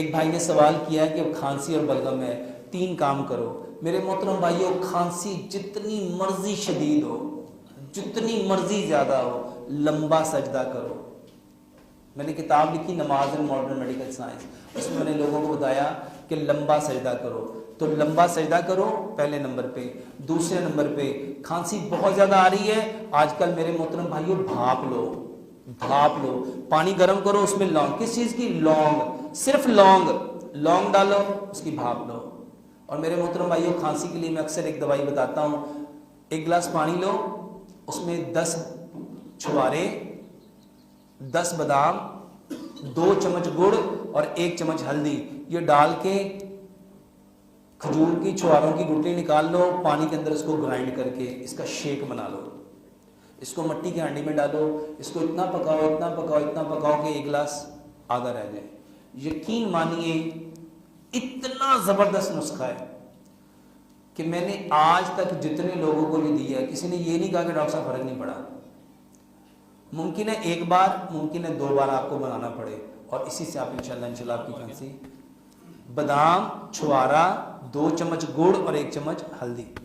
एक भाई ने सवाल किया है कि खांसी और बलगम है, 3 काम करो। मेरे मोहतरम भाइयों, खांसी जितनी मर्जी शदीद हो, जितनी मर्जी ज्यादा हो, लंबा सजदा करो। मैंने किताब लिखी नमाज इन मॉडर्न मेडिकल साइंस, उसमें मैंने लोगों को बताया कि लंबा सजदा करो। तो लंबा सजदा करो पहले नंबर पे। दूसरे नंबर पे, खांसी बहुत ज्यादा आ रही है आजकल मेरे मोहतरम भाइयों, भाप लो, भाप लो। पानी गर्म करो, उसमें लौंग, किस चीज की? लौंग, सिर्फ लौंग, लौंग डालो, उसकी भाप लो। और मेरे मोहतरम भाइयों, खांसी के लिए मैं अक्सर एक दवाई बताता हूँ। 1 गिलास पानी लो, उसमें 10 छुहारे, 10 बादाम, 2 चम्मच गुड़ और 1 चम्मच हल्दी, ये डाल के खजूर की छुहारों की गुठली निकाल लो, पानी के अंदर इसको ग्राइंड करके इसका शेक बना लो। इसको मिट्टी की हांडी में डालो, इसको इतना पकाओ, इतना पकाओ, इतना पकाओ कि 1 गिलास आधा रह जाए। यकीन मानिए इतना जबरदस्त नुस्खा है कि मैंने आज तक जितने लोगों को ये दिया है, किसी ने ये नहीं कहा कि डॉक्टर साहब फर्क नहीं पड़ा। मुमकिन है 1 बार, मुमकिन है 2 बार आपको बनाना पड़े, और इसी से आप इंशाल्लाह आपकी खांसी। बादाम, छुहारा, 2 चम्मच गुड़ और 1 चम्मच हल्दी।